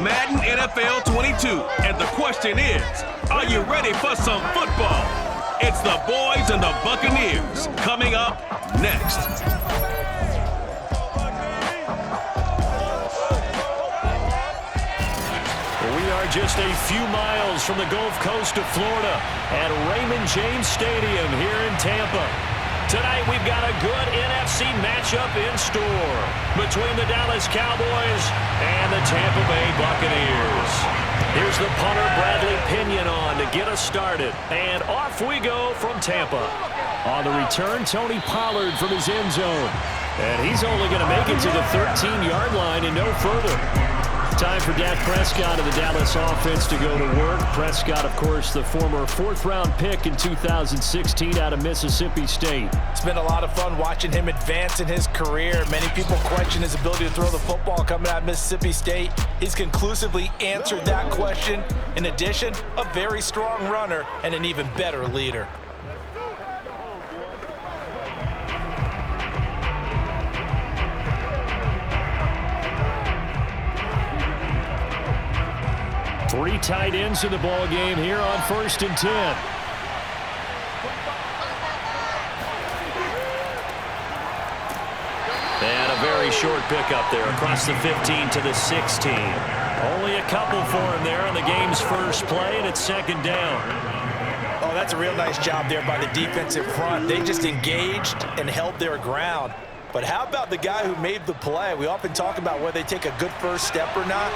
Madden NFL 22, and the question is, are you ready for some football? It's the boys and the Buccaneers coming up next. We are just a few miles from the Gulf Coast of Florida at Raymond James Stadium here in Tampa. Tonight we've got a good NFC matchup in store between the Dallas Cowboys and the Tampa Bay Buccaneers. Here's the punter Bradley Pinion on to get us started. And off we go from Tampa. On the return, Tony Pollard from his end zone. And he's only going to make it to the 13-yard line and no further. Time for Dak Prescott of the Dallas offense to go to work. Prescott, of course, the former fourth-round pick in 2016 out of Mississippi State. It's been a lot of fun watching him advance in his career. Many people question his ability to throw the football coming out of Mississippi State. He's conclusively answered that question. In addition, a very strong runner and an even better leader. Three tight ends in the ball game here on 1st and 10. And a very short pickup there across the 15 to the 16. Only a couple for him there on the game's first play, and it's 2nd down. Oh, that's a real nice job there by the defensive front. They just engaged and held their ground. But how about the guy who made the play? We often talk about whether they take a good first step or not.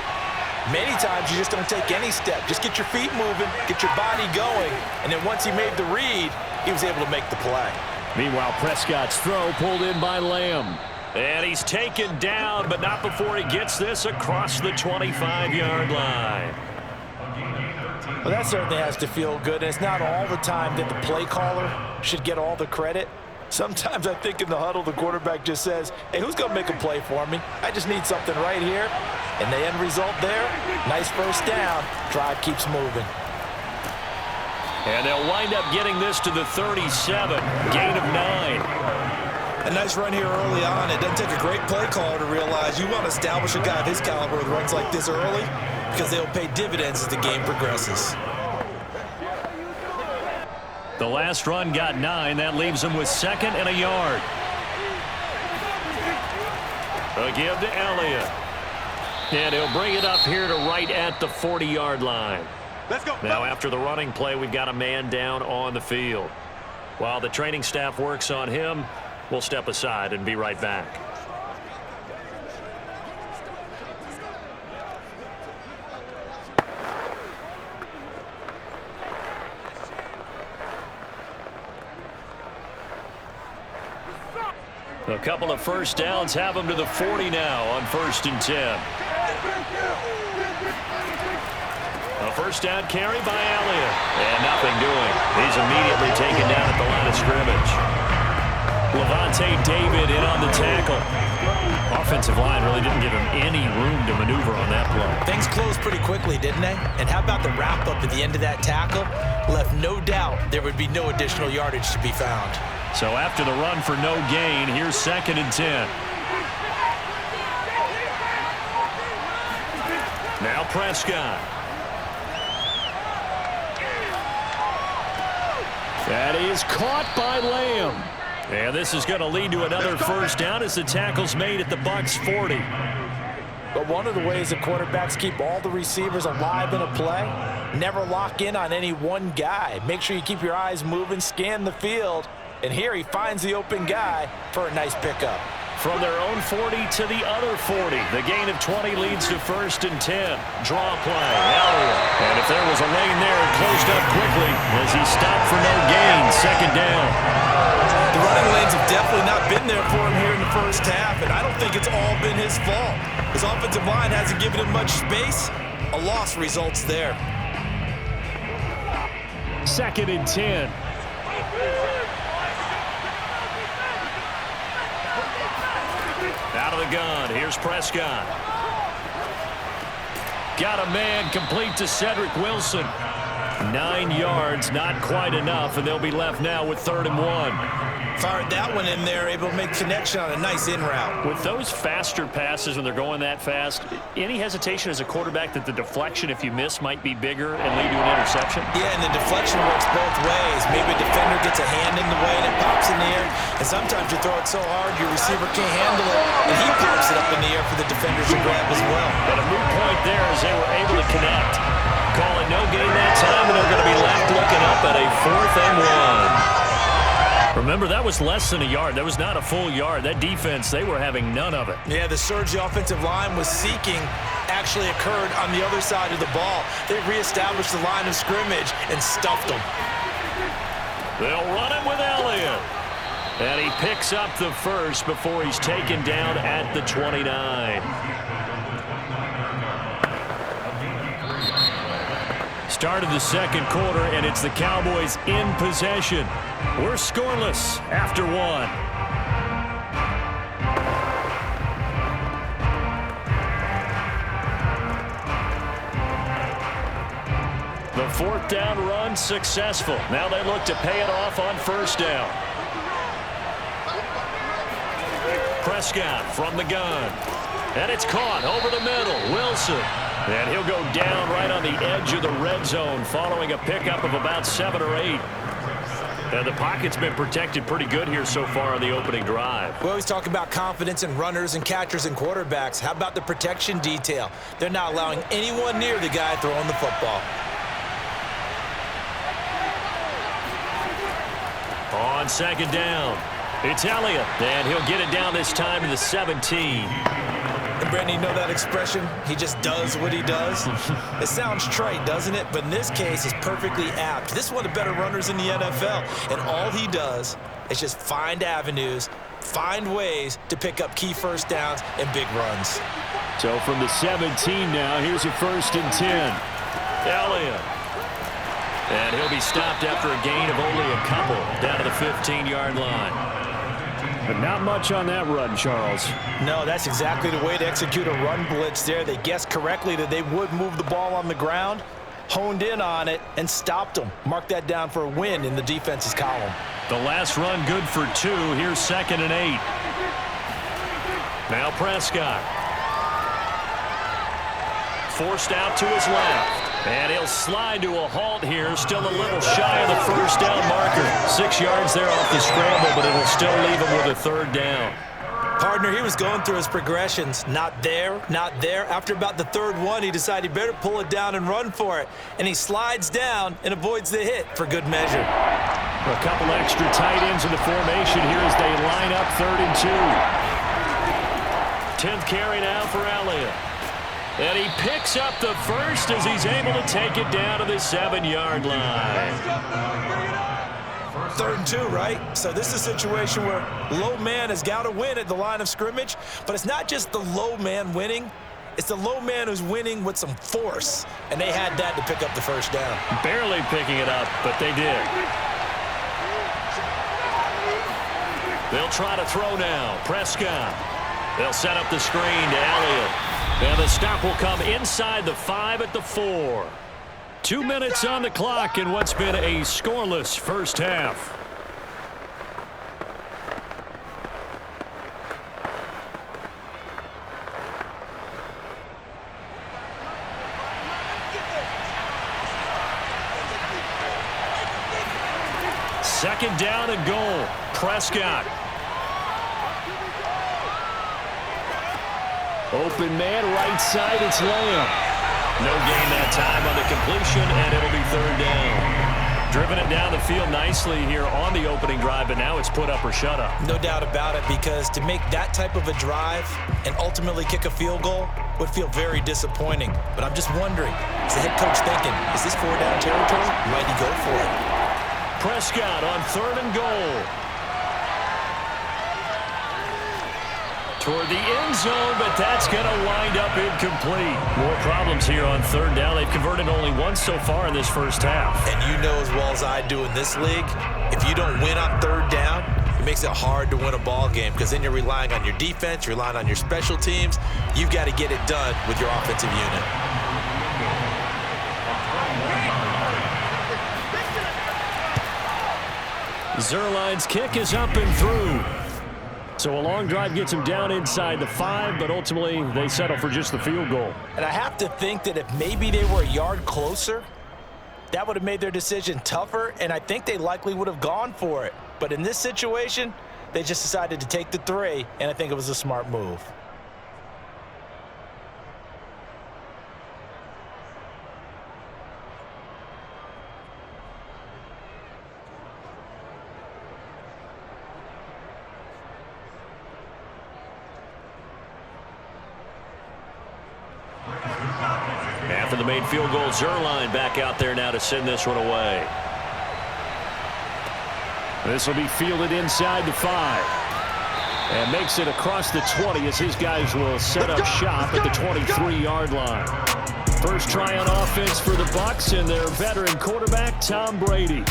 Many times you just don't take any step. Just get your feet moving, get your body going, and then once he made the read, he was able to make the play. Meanwhile, Prescott's throw pulled in by Lamb. And he's taken down, but not before he gets this across the 25-yard line. Well, that certainly has to feel good, and it's not all the time that the play caller should get all the credit. Sometimes I think in the huddle, the quarterback just says, hey, who's going to make a play for me? I just need something right here. And the end result there, nice first down. Drive keeps moving. And they'll wind up getting this to the 37, gain of 9. A nice run here early on. It doesn't take a great play caller to realize you want to establish a guy of his caliber with runs like this early because they'll pay dividends as the game progresses. The last run got 9. That leaves him with 2nd and a yard. A give to Elliott. And he'll bring it up here to right at the 40-yard line. Let's go. Now, after the running play, we've got a man down on the field. While the training staff works on him, we'll step aside and be right back. A couple of first downs have him to the 40 now on 1st and 10. A first down carry by Elliott. And nothing doing. He's immediately taken down at the line of scrimmage. Levante David in on the tackle. Offensive line really didn't give him any room to maneuver on that play. Things closed pretty quickly, didn't they? And how about the wrap-up at the end of that tackle? Left no doubt there would be no additional yardage to be found. So after the run for no gain, here's 2nd and 10. Now Prescott. That is caught by Lamb. And this is going to lead to another first down as the tackle's made at the Bucs 40. But one of the ways the quarterbacks keep all the receivers alive in a play, never lock in on any one guy. Make sure you keep your eyes moving, scan the field. And here he finds the open guy for a nice pickup. From their own 40 to the other 40. The gain of 20 leads to 1st and 10. Draw play. Elliott. And if there was a lane there, it closed up quickly as he stopped for no gain. 2nd down. The running lanes have definitely not been there for him here in the first half, and I don't think it's all been his fault. His offensive line hasn't given him much space. A loss results there. 2nd and 10. Out of the gun. Here's Prescott. Got a man complete to Cedric Wilson. 9 yards, not quite enough, and they'll be left now with 3rd and 1. Fired that one in there, able to make connection on a nice in route. With those faster passes when they're going that fast, any hesitation as a quarterback that the deflection, if you miss, might be bigger and lead to an interception? Yeah, and the deflection works both ways. Maybe a defender gets a hand in the way and it pops in the air, and sometimes you throw it so hard your receiver can't handle it, and he pops it up in the air for the defenders to grab as well. And a moot point there as they were able to connect. Call it no gain that time, and they're going to be left looking up at a 4th and 1. Remember, that was less than a yard. That was not a full yard. That defense, they were having none of it. Yeah, the surge the offensive line was seeking actually occurred on the other side of the ball. They reestablished the line of scrimmage and stuffed them. They'll run it with Elliott. And he picks up the first before he's taken down at the 29. Start of the second quarter, and it's the Cowboys in possession. We're scoreless after 1. The 4th down run successful. Now they look to pay it off on 1st down. Prescott from the gun. And it's caught over the middle. Wilson. And he'll go down right on the edge of the red zone following a pickup of about 7 or 8. And the pocket's been protected pretty good here so far on the opening drive. We always talk about confidence in runners and catchers and quarterbacks. How about the protection detail? They're not allowing anyone near the guy throwing the football. On 2nd down, it's Elliott. And he'll get it down this time to the 17. And Brandon, you know that expression? He just does what he does. It sounds trite, doesn't it? But in this case, it's perfectly apt. This is one of the better runners in the NFL. And all he does is just find avenues, find ways to pick up key first downs and big runs. So from the 17 now, here's a 1st and 10. Elliott. And he'll be stopped after a gain of only a couple down to the 15-yard line. But not much on that run, Charles. No, that's exactly the way to execute a run blitz there. They guessed correctly that they would move the ball on the ground, honed in on it, and stopped them. Mark that down for a win in the defense's column. The last run good for 2. Here's 2nd and 8. Now Prescott. Forced out to his left. And he'll slide to a halt here, still a little shy of the 1st down marker. 6 yards there off the scramble, but it'll still leave him with a 3rd down. Partner, he was going through his progressions. Not there, not there. After about the 3rd one, he decided he better pull it down and run for it. And he slides down and avoids the hit for good measure. A couple extra tight ends in the formation here as they line up 3rd and 2. 10th carry now for Elliott. And he picks up the first as he's able to take it down to the 7-yard line. 3rd and 2, right? So this is a situation where low man has got to win at the line of scrimmage, but it's not just the low man winning. It's the low man who's winning with some force, and they had that to pick up the 1st down. Barely picking it up, but they did. They'll try to throw now. Prescott. They'll set up the screen to Elliott. And the stop will come inside the 5 at the 4. 2 minutes on the clock in what's been a scoreless 1st half. Second down and goal. Prescott. Open man, right side, it's Lamb. No gain that time on the completion, and it'll be 3rd down. Driven it down the field nicely here on the opening drive, but now it's put up or shut up. No doubt about it, because to make that type of a drive and ultimately kick a field goal would feel very disappointing. But I'm just wondering, is the head coach thinking, is this 4-down territory? Might he go for it? Prescott on 3rd and goal. Toward the end zone, but that's going to wind up incomplete. More problems here on 3rd down. They've converted only once so far in this 1st half. And you know as well as I do in this league, if you don't win on 3rd down, it makes it hard to win a ball game, because then you're relying on your defense, you're relying on your special teams. You've got to get it done with your offensive unit. Zerline's kick is up and through. So a long drive gets him down inside the 5, but ultimately they settle for just the field goal. And I have to think that if maybe they were a yard closer, that would have made their decision tougher, and I think they likely would have gone for it. But in this situation, they just decided to take the 3, and I think it was a smart move. After the made field goal, Zerline back out there now to send this one away. This will be fielded inside the 5. And makes it across the 20 as his guys will set up shop at the 23-yard line. First try on offense for the Bucs and their veteran quarterback, Tom Brady.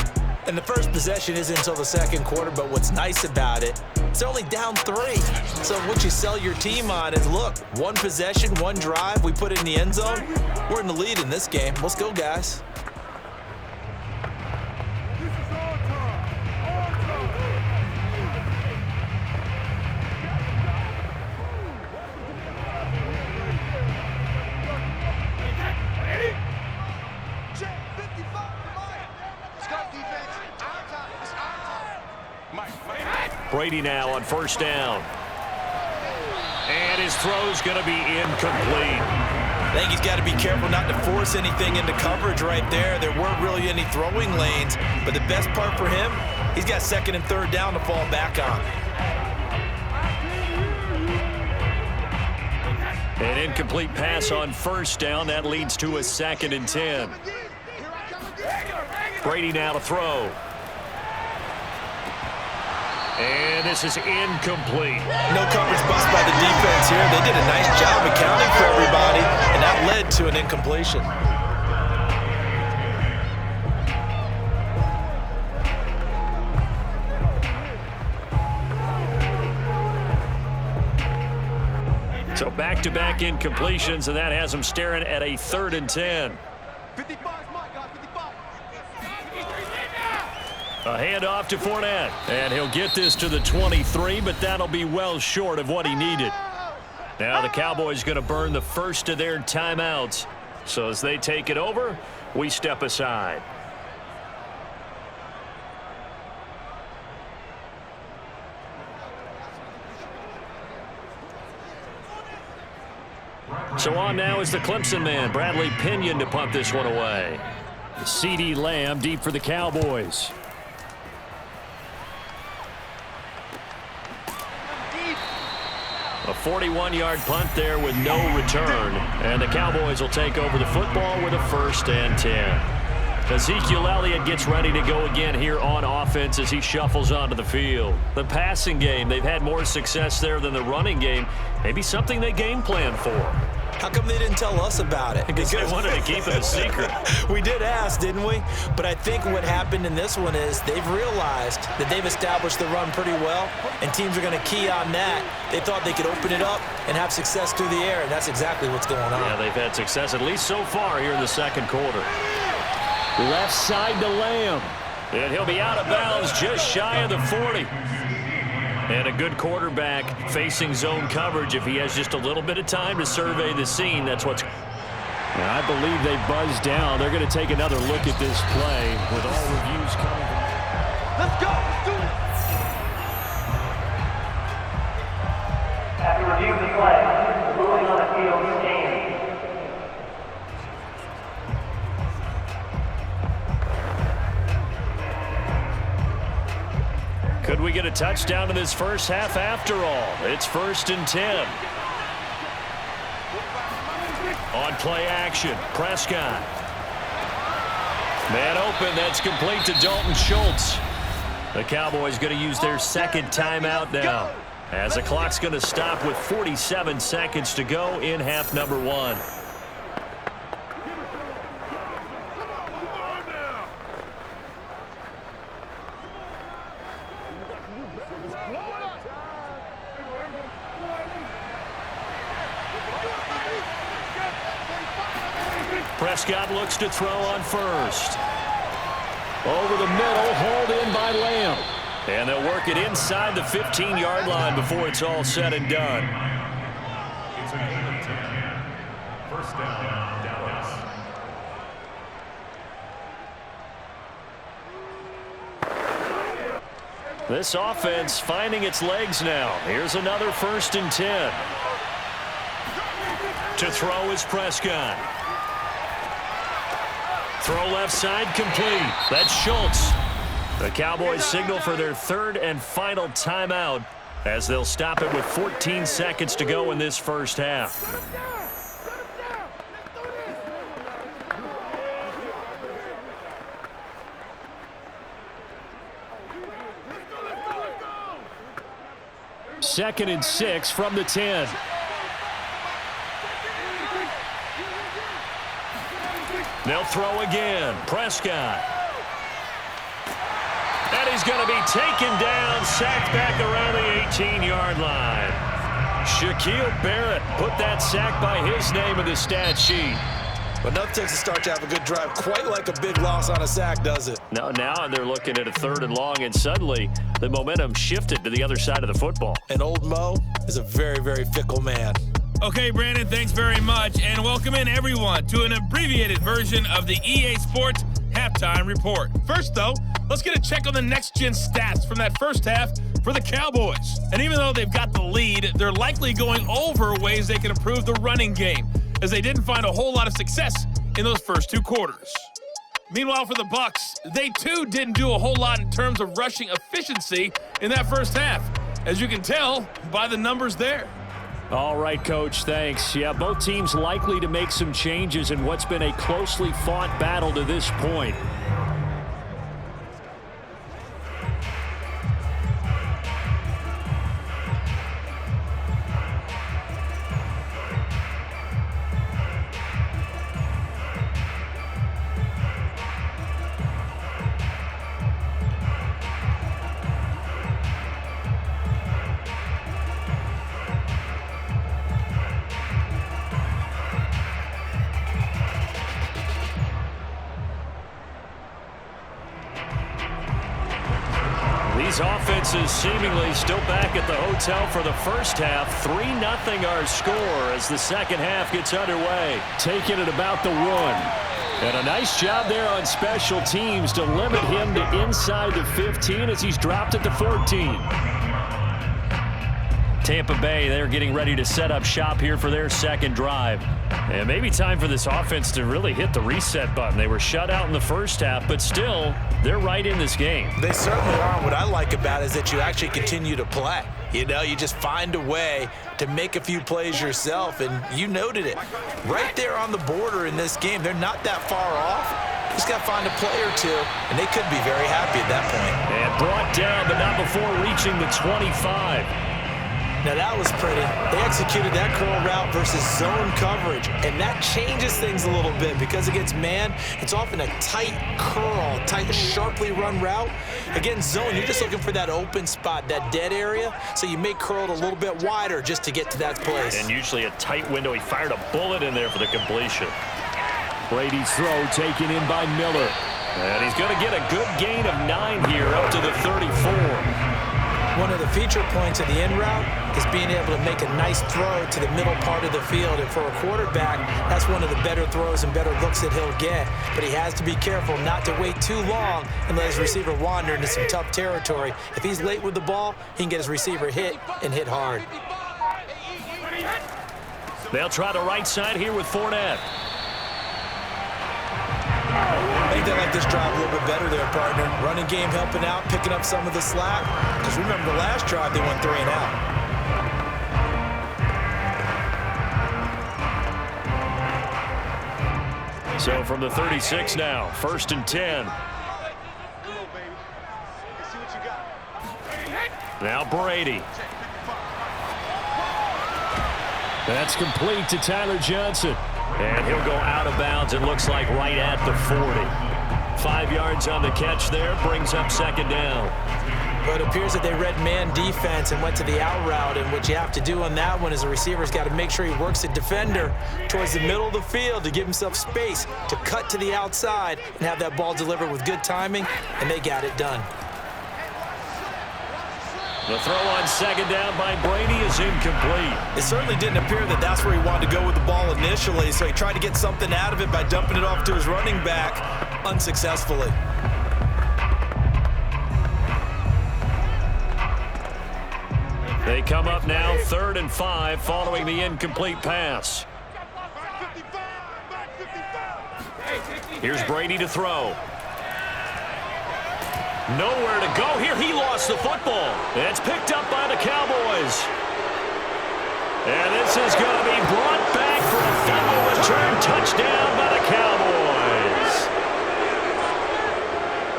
And the first possession isn't until the second quarter, but what's nice about it, it's only down 3. So what you sell your team on is, look, 1 possession, 1 drive, we put it in the end zone. We're in the lead in this game. Let's go, guys. Brady now on first down. And his throw's going to be incomplete. I think he's got to be careful not to force anything into coverage right there. There weren't really any throwing lanes, but the best part for him, he's got 2nd and 3rd down to fall back on. An incomplete pass on first down. That leads to a 2nd and 10. Brady now to throw. And this is incomplete. No coverage bust by the defense here. They did a nice job accounting for everybody, and that led to an incompletion. So back-to-back incompletions, and that has them staring at a 3rd and 10. 55, my God, 55. A handoff to Fournette. And he'll get this to the 23, but that'll be well short of what he needed. Now the Cowboys going to burn the first of their timeouts. So as they take it over, we step aside. So on now is the Clemson man, Bradley Pinion, to punt this one away. CeeDee Lamb deep for the Cowboys. A 41-yard punt there with no return. And the Cowboys will take over the football with a 1st and 10. Ezekiel Elliott gets ready to go again here on offense as he shuffles onto the field. The passing game, they've had more success there than the running game. Maybe something they game plan for. How come they didn't tell us about it? Because they wanted to keep it a secret. We did ask, didn't we? But I think what happened in this one is they've realized that they've established the run pretty well, and teams are going to key on that. They thought they could open it up and have success through the air, and that's exactly what's going on. Yeah, they've had success, at least so far, here in the second quarter. Left side to Lamb. And he'll be out of bounds just shy of the 40. And a good quarterback facing zone coverage. If he has just a little bit of time to survey the scene, that's what's... And I believe they buzzed down. They're going to take another look at this play with all reviews coming from... Let's go. Let's do it. After review of the play, the ruling on the field stands. Could we get a touchdown in this first half after all? It's 1st and 10. On play action, Prescott. Man open, that's complete to Dalton Schultz. The Cowboys going to use their 2nd timeout now, as the clock's going to stop with 47 seconds to go in half number 1. Prescott looks to throw on first. Over the middle, hauled in by Lamb. And they'll work it inside the 15-yard line before it's all said and done. It's a gain of 10. First down, Dallas. This offense finding its legs now. Here's another 1st and 10. To throw is Prescott. Throw left side complete. That's Schultz. The Cowboys signal for their 3rd and final timeout as they'll stop it with 14 seconds to go in this first half. Second and 6 from the 10. They'll throw again. Prescott. And he's going to be taken down, sacked back around the 18-yard line. Shaquille Barrett put that sack by his name in the stat sheet. But nothing takes a start to have a good drive quite like a big loss on a sack, does it? Now they're looking at a 3rd and long, and suddenly the momentum shifted to the other side of the football. And old Mo is a very, very fickle man. Okay, Brandon, thanks very much, and welcome in everyone to an abbreviated version of the EA Sports Halftime Report. First, though, let's get a check on the next-gen stats from that first half for the Cowboys. And even though they've got the lead, they're likely going over ways they can improve the running game, as they didn't find a whole lot of success in those first 2 quarters. Meanwhile, for the Bucs, they too didn't do a whole lot in terms of rushing efficiency in that first half, as you can tell by the numbers there. All right, Coach, thanks. Yeah, both teams likely to make some changes in what's been a closely fought battle to this point. These offenses seemingly still back at the hotel for the first half. 3-0 our score as the second half gets underway. Taking it about the 1. And a nice job there on special teams to limit him to inside the 15 as he's dropped it to 14. Tampa Bay, they're getting ready to set up shop here for their second drive. And maybe time for this offense to really hit the reset button. They were shut out in the first half, but still, they're right in this game. They certainly are. What I like about it is that you actually continue to play. You know, you just find a way to make a few plays yourself, and you noted it. Right there on the border in this game, they're not that far off. Just got to find a play or two, and they could be very happy at that point. And brought down, but not before reaching the 25. Now that was pretty. They executed that curl route versus zone coverage, and that changes things a little bit because against man, it's often a tight curl, tight, sharply run route. Against zone, you're just looking for that open spot, that dead area, so you may curl it a little bit wider just to get to that place. And usually a tight window. He fired a bullet in there for the completion. Brady's throw taken in by Miller. And he's going to get a good gain of 9 here up to the 34. One of the feature points of the in route is being able to make a nice throw to the middle part of the field. And for a quarterback, that's one of the better throws and better looks that he'll get. But he has to be careful not to wait too long and let his receiver wander into some tough territory. If he's late with the ball, he can get his receiver hit and hit hard. They'll try the right side here with Fournette. I think they like this drive a little bit better there, partner. Running game helping out, picking up some of the slack. Because remember, the last drive, they went 3 and out. So from the 36 now, 1st and 10. Now Brady. That's complete to Tyler Johnson. And he'll go out of bounds, it looks like right at the 40. 5 yards on the catch there, brings up 2nd down. But it appears that they read man defense and went to the out route, and what you have to do on that one is the receiver's got to make sure he works the defender towards the middle of the field to give himself space to cut to the outside and have that ball delivered with good timing, and they got it done. The throw on second down by Brady is incomplete. It certainly didn't appear that that's where he wanted to go with the ball initially, so he tried to get something out of it by dumping it off to his running back unsuccessfully. They come up now 3rd and 5 following the incomplete pass. Here's Brady to throw. Nowhere to go here. He lost the football. It's picked up by the Cowboys. And this is going to be brought back for a final return touchdown by the Cowboys.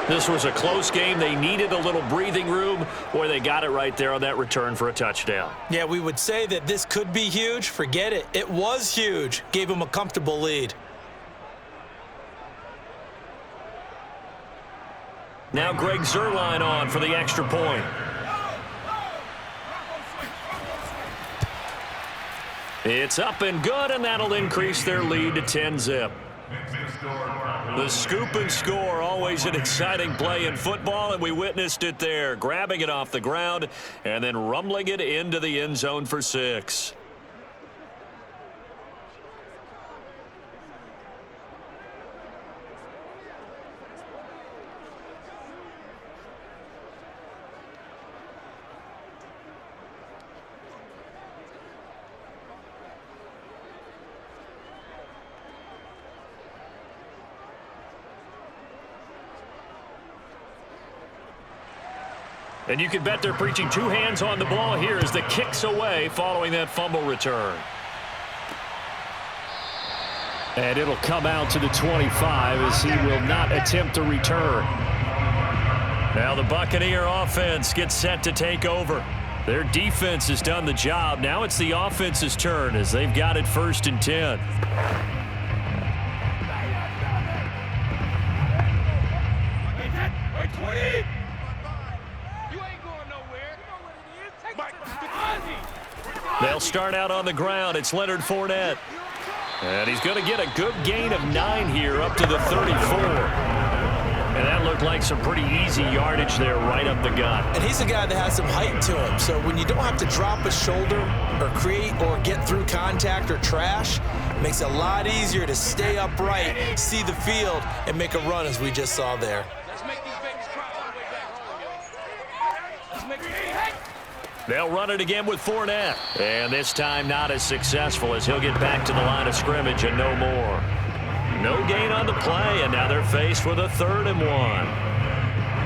This was a close game. They needed a little breathing room, or they got it right there on that return for a touchdown. Yeah, we would say that this could be huge. Forget it. It was huge. Gave him a comfortable lead. Now Greg Zuerlein on for the extra point. It's up and good, and that'll increase their lead to 10-zip. The scoop and score, always an exciting play in football, and we witnessed it there, grabbing it off the ground and then rumbling it into the end zone for 6. And you can bet they're preaching 2 hands on the ball here as the kick's away following that fumble return. And it'll come out to the 25 as he will not attempt to return. Now the Buccaneer offense gets set to take over. Their defense has done the job. Now it's the offense's turn as they've got it 1st and 10. They'll start out on the ground. It's Leonard Fournette. And he's going to get a good gain of 9 here up to the 34. And that looked like some pretty easy yardage there right up the gut. And he's a guy that has some height to him. So when you don't have to drop a shoulder or create or get through contact or trash, it makes it a lot easier to stay upright, see the field, and make a run as we just saw there. They'll run it again with Fournette. And this time not as successful as he'll get back to the line of scrimmage and no more. No gain on the play, and now they're faced with a 3rd and 1.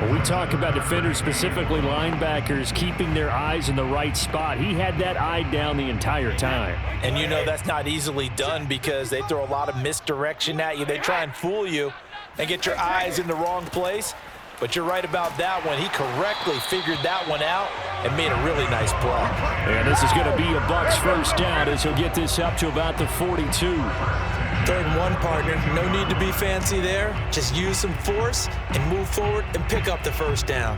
Well, we talk about defenders, specifically linebackers, keeping their eyes in the right spot. He had that eye down the entire time. And you know that's not easily done because they throw a lot of misdirection at you. They try and fool you and get your eyes in the wrong place. But you're right about that one. He correctly figured that one out and made a really nice play. And this is going to be a Bucs 1st down as he'll get this up to about the 42. 3rd and 1, partner. No need to be fancy there. Just use some force and move forward and pick up the 1st down.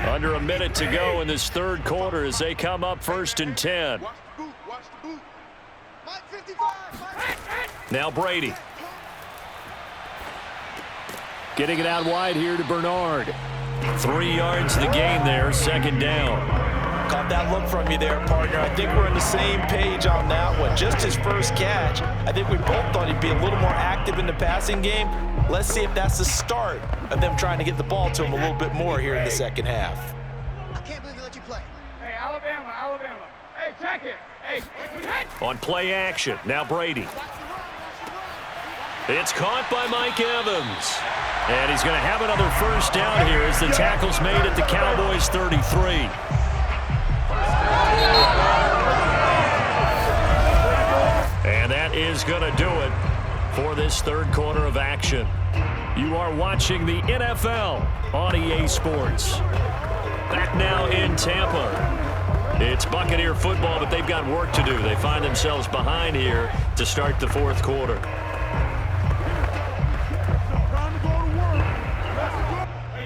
Under a minute to go in this 3rd quarter as they come up 1st and 10. Now Brady. Getting it out wide here to Bernard. 3 yards the gain there, 2nd down. Caught that look from you there, partner. I think we're on the same page on that one. Just his first catch. I think we both thought he'd be a little more active in the passing game. Let's see if that's the start of them trying to get the ball to him a little bit more here in the 2nd half. I can't believe they let you play. Hey, Alabama. Hey, check it. Hey. On play action, now Brady. It's caught by Mike Evans. And he's going to have another 1st down here as the tackle's made at the Cowboys 33. And that is going to do it for this 3rd quarter of action. You are watching the NFL on EA Sports. Back now in Tampa. It's Buccaneer football, but they've got work to do. They find themselves behind here to start the 4th quarter.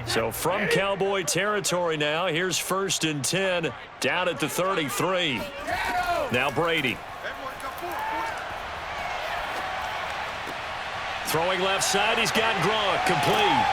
So from Cowboy territory now, here's 1st and 10 down at the 33. Now Brady. Throwing left side, he's got Gronk complete.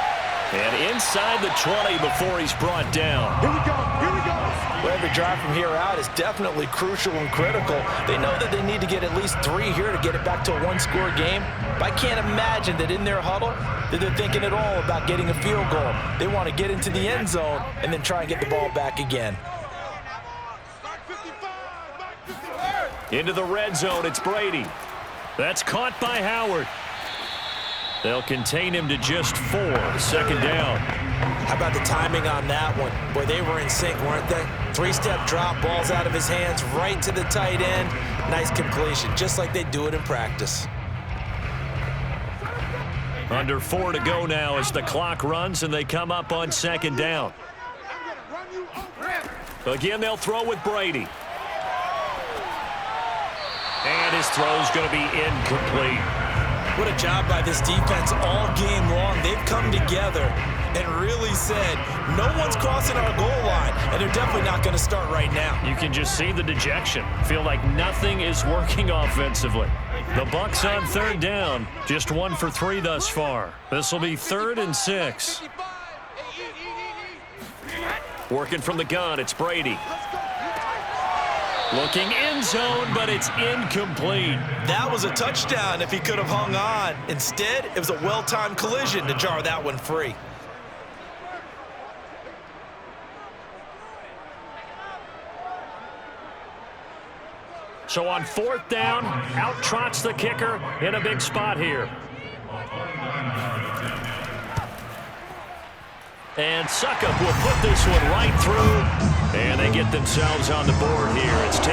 And inside the 20 before he's brought down. Here we go. Here we go. Well, every drive from here out is definitely crucial and critical. They know that they need to get at least 3 here to get it back to a one-score game. But I can't imagine that in their huddle that they're thinking at all about getting a field goal. They want to get into the end zone and then try and get the ball back again. Into the red zone, it's Brady. That's caught by Howard. They'll contain him to just 4, second down. How about the timing on that one? Boy, they were in sync, weren't they? 3-step drop, balls out of his hands, right to the tight end. Nice completion, just like they do it in practice. Under 4 to go now as the clock runs and they come up on second down. Again, they'll throw with Brady. And his throw's going to be incomplete. What a job by this defense all game long. They've come together and really said, no one's crossing our goal line, and they're definitely not going to start right now. You can just see the dejection. Feel like nothing is working offensively. The Bucs on third down, just 1 for 3 thus far. This will be 3rd and 6. Working from the gun, it's Brady. Looking end zone, but it's incomplete. That was a touchdown if he could have hung on. Instead, it was a well-timed collision to jar that one free. So on 4th down, out trots the kicker in a big spot here. And Suckup will put this one right through. And they get themselves on the board here. It's 10-3.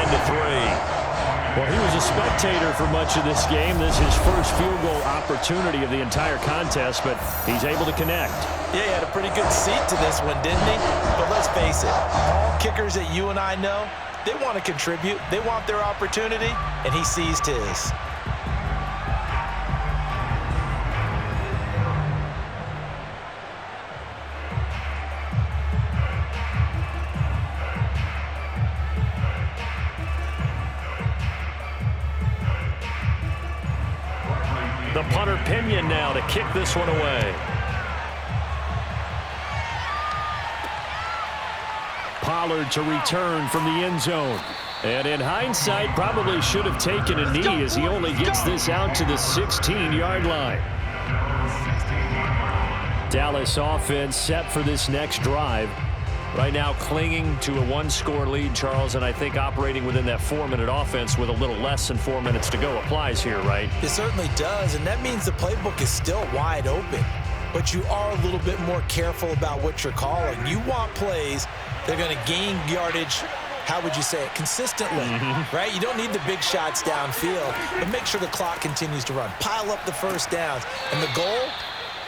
Well, he was a spectator for much of this game. This is his first field goal opportunity of the entire contest, but he's able to connect. Yeah, he had a pretty good seat to this one, didn't he? But let's face it, all kickers that you and I know, they want to contribute. They want their opportunity, and he seized his. The punter Pinion now to kick this one away. Pollard to return from the end zone. And in hindsight, probably should have taken a knee as he only gets this out to the 16-yard line. Dallas offense set for this next drive. Right now clinging to a 1-score lead, Charles, and I think operating within that 4-minute offense with a little less than 4 minutes to go applies here, right? It certainly does, and that means the playbook is still wide open. But you are a little bit more careful about what you're calling. You want plays that are going to gain yardage, how would you say it, consistently, right? You don't need the big shots downfield, but make sure the clock continues to run. Pile up the first downs, and the goal,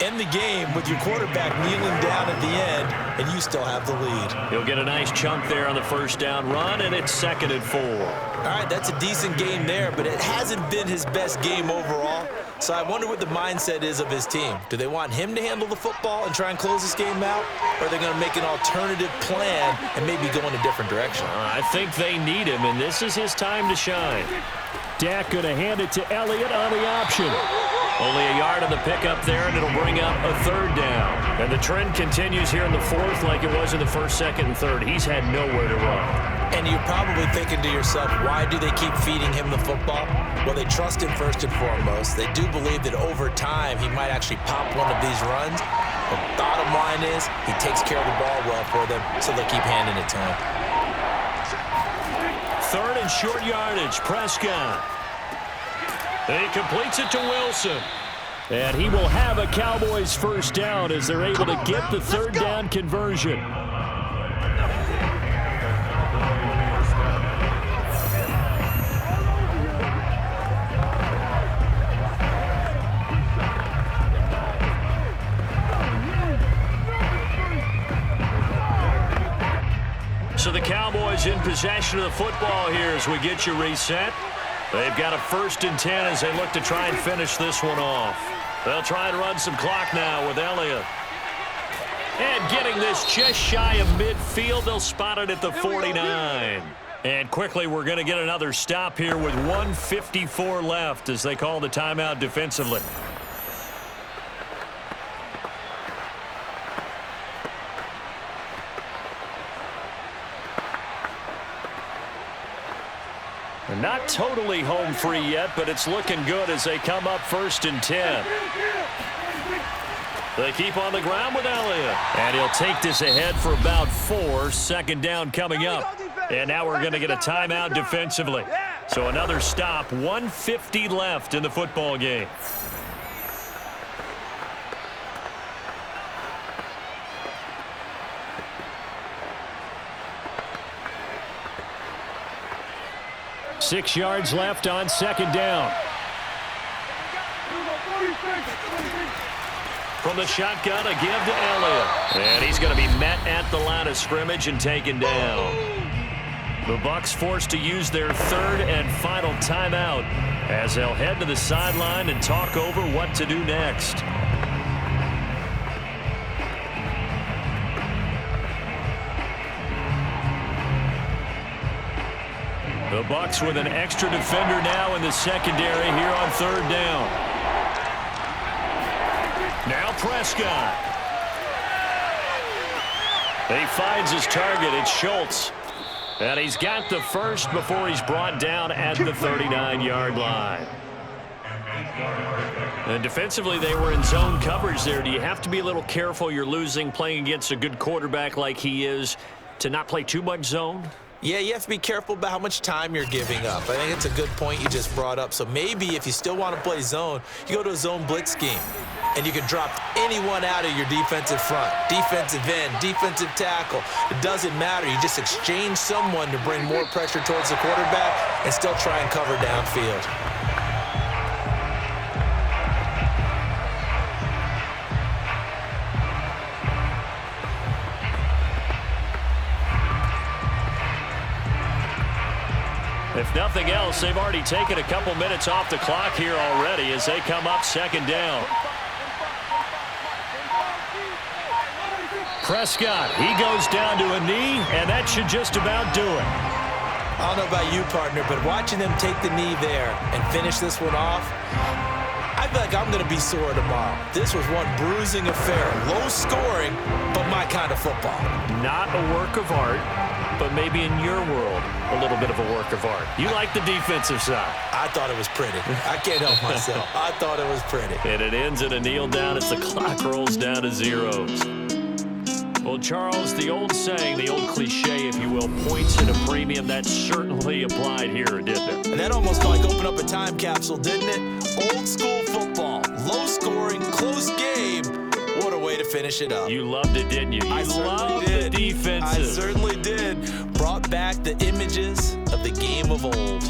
end the game with your quarterback kneeling down at the end, and you still have the lead. He'll get a nice chunk there on the first down run, and it's 2nd and 4. All right, that's a decent game there, but it hasn't been his best game overall. So I wonder what the mindset is of his team. Do they want him to handle the football and try and close this game out? Or are they going to make an alternative plan and maybe go in a different direction? I think they need him, and this is his time to shine. Dak going to hand it to Elliott on the option. Only a yard on the pickup there, and it'll bring up a 3rd down. And the trend continues here in the 4th like it was in the 1st, 2nd, and 3rd. He's had nowhere to run. And you're probably thinking to yourself, why do they keep feeding him the football? Well, they trust him first and foremost. They do believe that over time he might actually pop one of these runs. But bottom line is he takes care of the ball well for them, so they'll keep handing it to him. 3rd and short yardage, Prescott. He completes it to Wilson. And he will have a Cowboys first down as they're able to get the 3rd down conversion. So the Cowboys in possession of the football here as we get you reset. They've got a 1st and 10 as they look to try and finish this one off. They'll try and run some clock now with Elliott. And getting this just shy of midfield, they'll spot it at the 49. And quickly we're going to get another stop here with 1:54 left as they call the timeout defensively. Not totally home free yet, but it's looking good as they come up 1st and 10. They keep on the ground with Elliott. And he'll take this ahead for about 4. 2nd down coming up. And now we're going to get a timeout defensively. So another stop. 1:50 left in the football game. Six yards left on 2nd down. From the shotgun, a give to Elliott. And he's going to be met at the line of scrimmage and taken down. The Bucs forced to use their 3rd and final timeout as they'll head to the sideline and talk over what to do next. The Bucs with an extra defender now in the secondary here on 3rd down. Now Prescott. He finds his target. It's Schultz. And he's got the first before he's brought down at the 39-yard line. And defensively, they were in zone coverage there. Do you have to be a little careful? You're losing, playing against a good quarterback like he is, to not play too much zone? Yeah, you have to be careful about how much time you're giving up. I think it's a good point you just brought up. So maybe if you still want to play zone, you go to a zone blitz scheme. And you can drop anyone out of your defensive front, defensive end, defensive tackle. It doesn't matter. You just exchange someone to bring more pressure towards the quarterback and still try and cover downfield. If nothing else, they've already taken a couple minutes off the clock here already as they come up 2nd down. Prescott, he goes down to a knee, and that should just about do it. I don't know about you, partner, but watching them take the knee there and finish this one off, I feel like I'm going to be sore tomorrow. This was one bruising affair. Low scoring, but my kind of football. Not a work of art, but maybe in your world, a little bit of a work of art. You like the defensive side. I thought it was pretty. I can't help myself. I thought it was pretty. And it ends in a kneel down as the clock rolls down to zeros. Well, Charles, the old saying, the old cliche, if you will, points at a premium, that certainly applied here, didn't it? And that almost like opened up a time capsule, didn't it? Old school football, low scoring, close game. What a way to finish it up. You loved it, didn't you? You loved the defenses. I certainly did. Brought back the images of the game of old.